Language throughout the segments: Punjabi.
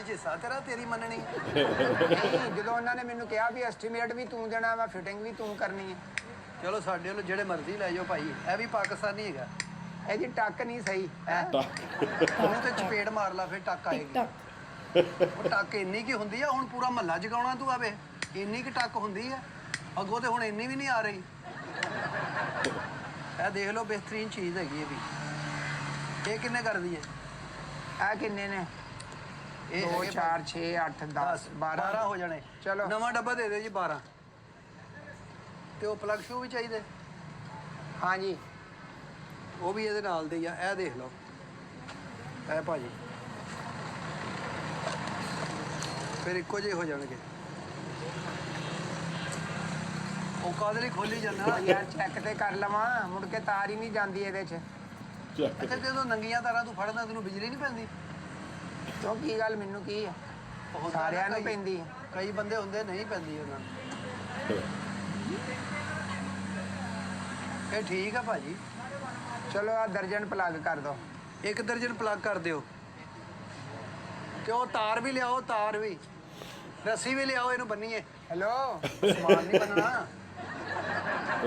'ਚ ਹਿੱਸਾ ਤੇਰਾ, ਤੇਰੀ ਮੰਨਣੀ। ਨਹੀਂ, ਜਦੋਂ ਉਹਨਾਂ ਨੇ ਮੈਨੂੰ ਕਿਹਾ ਵੀ ਐਸਟੀਮੇਟ ਵੀ ਤੂੰ ਦੇਣਾ ਵਾ, ਫਿਟਿੰਗ ਵੀ ਤੂੰ ਕਰਨੀ ਹੈ। ਚਲੋ ਸਾਡੇ ਵੱਲੋਂ ਜਿਹੜੇ ਮਰਜ਼ੀ ਲੈ ਜਾਓ ਭਾਈ, ਇਹ ਵੀ ਪਾਕਿਸਤਾਨੀ ਹੈਗਾ। ਇਹ ਜੀ ਟੱਕ ਨਹੀਂ ਸਹੀ ਹੈ। ਉਹਨੂੰ ਤੇ ਚਪੇੜ ਮਾਰ ਲਾ ਫਿਰ ਟੱਕ ਆਏਗੀ। ਉਹ ਟੱਕ ਇੰਨੀ ਕੀ ਹੁੰਦੀ ਆ, ਹੁਣ ਪੂਰਾ ਮਹੱਲਾ ਜਗਾਉਣਾ ਤੂੰ ਆਵੇ, ਇੰਨੀ ਕੀ ਟੱਕ ਹੁੰਦੀ ਆ। ਅੱਗੋਂ ਤੇ ਹੁਣ ਇੰਨੀ ਵੀ ਨਹੀਂ ਆ ਰਹੀ। ਇਹ ਦੇਖ ਲਓ, ਬਿਹਤਰੀਨ ਚੀਜ਼ ਹੈਗੀ ਇਹ ਵੀ। ਇਹ ਕਿੰਨੇ ਕਰਦੀ ਹੈ? ਇਹ ਕਿੰਨੇ ਨੇ? ਇਹ 2 ਹੈਗੇ 4 6 8 10 12 ਹੋ ਜਾਣੇ। ਚਲੋ ਨਵਾਂ ਡੱਬਾ ਦੇ ਦਿਓ ਜੀ 12। ਤੇ ਉਹ ਪਲੱਗ ਸ਼ੂ ਵੀ ਚਾਹੀਦੇ? ਹਾਂਜੀ, ਉਹ ਵੀ ਇਹਦੇ ਨਾਲ ਦੇ ਆ। ਇਹ ਦੇਖ ਲਓ, ਇਹ ਭਾਜੀ ਫਿਰ ਇੱਕੋ ਜਿਹੇ ਹੋ ਜਾਣਗੇ। ਉਹ ਕਾਹਦੇ ਲਈ ਖੋਲੀ ਜਾਂਦਾ ਯਾਰ ਚੈੱਕ ਤੇ ਕਰ ਲਵਾਂ, ਮੁੜ ਕੇ ਤਾਰ ਹੀ ਨਹੀਂ ਜਾਂਦੀ ਇਹਦੇ 'ਚ। ਅੱਛਾ, ਜਦੋਂ ਨੰਗੀਆਂ ਤਾਰਾਂ ਤੂੰ ਫੜਦਾ ਤੈਨੂੰ ਬਿਜਲੀ ਨਹੀਂ ਪੈਂਦੀ? ਕਿਉਂ, ਕੀ ਗੱਲ, ਮੈਨੂੰ ਕੀ ਹੈ? ਉਹ ਹੁੰਦਾ ਸਾਰਿਆਂ ਨਾ ਨੂੰ ਪੈਂਦੀ ਹੈ। ਕਈ ਬੰਦੇ ਹੁੰਦੇ ਨਹੀਂ ਪੈਂਦੀ ਉਹਨਾਂ ਨੂੰ। ਇਹ ਠੀਕ ਆ ਭਾਜੀ। ਚਲੋ ਆ ਦਰਜਨ ਪਲੱਗ ਕਰ ਦੋ। 1 ਦਰਜਨ ਪਲੱਗ ਕਰ ਦਿਓ। ਤੇ ਉਹ ਤਾਰ ਵੀ ਲਿਆਓ, ਤਾਰ ਵੀ, ਰੱਸੀ ਵੀ ਲਿਆਓ, ਇਹਨੂੰ ਬੰਨੀਏ। ਹੈਲੋ, ਸਮਾਨ ਨਹੀਂ ਬੰਨਣਾ।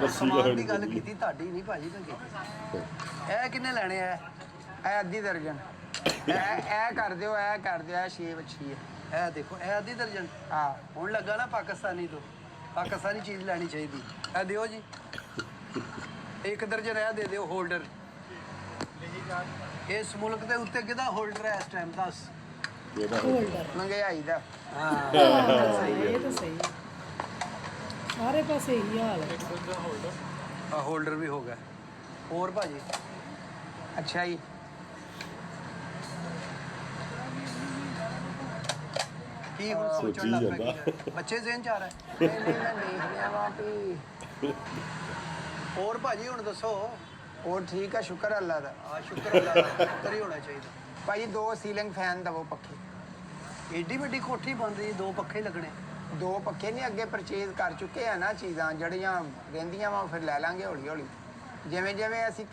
ਸਮਾਨ ਦੀ ਗੱਲ ਕੀਤੀ, ਤੁਹਾਡੀ ਨਹੀਂ ਭਾਜੀ ਮੈਂ ਕੀਤੀ। ਇਹ ਕਿੰਨੇ ਲੈਣੇ ਆ? ਇਹ ਅੱਧੀ ਦਰਜਨ। ਇਹ ਕਰ ਦਿਓ, ਇਹ ਕਰ ਦਿਓ, ਇਹ 6 ਵੱਛੀ ਹੈ। ਇਹ ਦੇਖੋ, ਇਹ ਅੱਧੀ ਦਰਜਨ। ਹਾਂ, ਹੁਣ ਲੱਗਾ ਨਾ ਪਾਕਿਸਤਾਨੀ ਤੋਂ, ਪਾਕਿਸਤਾਨੀ ਚੀਜ਼ ਲੈਣੀ ਚਾਹੀਦੀ। ਇਹ ਦਿਓ ਜੀ। 1 ਦਰਜਨ ਇਹ ਦੇ ਦਿਓ ਹੋਲਡਰ। ਇਸ ਮੁਲਕ ਦੇ ਉੱਤੇ ਕਿਹਦਾ ਹੋਲਡਰ ਹੈ ਇਸ ਟਾਈਮ? ਦੱਸ। ਹੋਲਡਰ ਮਹਿੰਗਾਈ ਦਾ। ਹਾਂ, ਸਹੀ, ਇਹ ਤਾਂ ਸਹੀ ਹੈ। ਸਾਰੇ ਪਾਸੇ ਇਹੀ ਹਾਲ ਹੈ। ਆ ਹੋਲਡਰ ਵੀ ਹੋ ਗਿਆ। ਹੋਰ ਭਾਜੀ? ਅੱਛਾ ਜੀ, ਕੀ ਹੁਣ ਸੋਚਣ ਲੱਗ ਪਿਆ? ਕੀ ਬੱਚੇ ਜ਼ਿਹਨ ਚ ਆ ਰਿਹਾ? ਨਹੀਂ ਨਹੀਂ, ਮੈਂ ਦੇਖ ਲਿਆ ਵਾ ਵੀ। ਹੋਰ ਭਾਜੀ ਹੁਣ ਦੱਸੋ। ਹੋਰ ਠੀਕ ਆ, ਸ਼ੁਕਰ ਅੱਲਾ ਦਾ। ਆ ਸ਼ੁਕਰ ਅੱਲਾ ਦਾ, ਸ਼ੁਕਰ ਹੀ ਹੋਣਾ ਚਾਹੀਦਾ। ਭਾਜੀ 2 ਸੀਲਿੰਗ ਫੈਨ ਦਵੋ, ਪੱਖੇ। ਏਡੀ ਵੱਡੀ ਕੋਠੀ ਬਣ ਰਹੀ, 2 ਪੱਖੇ ਲੱਗਣੇ। 2 ਪੱਖੇ ਨਹੀਂ, ਅੱਗੇ ਪਰਚੇਜ਼ ਕਰ ਚੁੱਕੇ ਆ ਨਾ ਚੀਜ਼ਾਂ ਜਿਹੜੀਆਂ ਰਹਿੰਦੀਆਂ ਵਾ, ਫਿਰ ਲੈ ਲਾਂਗੇ ਹੌਲੀ ਹੌਲੀ। ਜਿਵੇਂ ਜਿਵੇਂ ਅਸੀਂ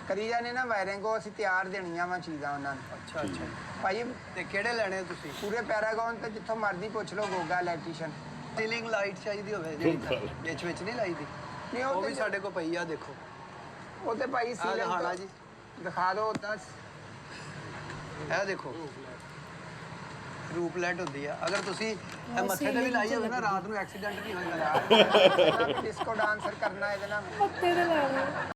ਕਰੀ ਜਾਂਦੇ ਨਾ ਵਾਇਰਿੰਗ, ਉਹ ਅਸੀਂ ਤਿਆਰ ਦੇਣੀਆਂ ਵਾ ਚੀਜ਼ਾਂ ਉਹਨਾਂ ਨੂੰ। ਅੱਛਾ ਅੱਛਾ। ਭਾਜੀ ਤੇ ਕਿਹੜੇ ਲੈਣੇ ਤੁਸੀਂ? ਪੂਰੇ ਪੈਰਾਗੌਨ ਤੇ ਜਿੱਥੋਂ ਮਰਜ਼ੀ ਪੁੱਛ ਲਓ, ਗੋਗਾ ਇਲੈਕਟ੍ਰੀਸ਼ੀਅਨ। ਸੀਲਿੰਗ ਲਾਈਟ ਚਾਹੀਦੀ ਹੋਵੇ ਜਿਹੜੀ ਵਿੱਚ ਨਹੀਂ ਲਾਈ ਦੀ, ਨਹੀਂ ਉਹ ਉਹ ਵੀ ਸਾਡੇ ਕੋਲ ਪਈ ਆ। ਦੇਖੋ ਉਹ ਤੇ ਭਾਈ ਸੀਲਿੰਗ ਦਿਖਾਣਾ ਜੀ। ਦਿਖਾ ਦਿਓ ਤਾਂ। ਇਹ ਦੇਖੋ, ਰੂਪ ਲਾਈਟ ਹੁੰਦੀ ਆ। ਅਗਰ ਤੁਸੀਂ ਇਹ ਮੱਥੇ ਤੇ ਵੀ ਲਾਈ ਹੋਵੇ ਨਾ, ਰਾਤ ਨੂੰ ਐਕਸੀਡੈਂਟ ਨਹੀਂ ਹੋਏਗਾ। ਡਿਸਕੋ ਡਾਂਸਰ ਕਰਨਾ ਇਹਦੇ ਨਾਲ। ਪੱਤੇ ਦੇ ਲਾ ਲਓ।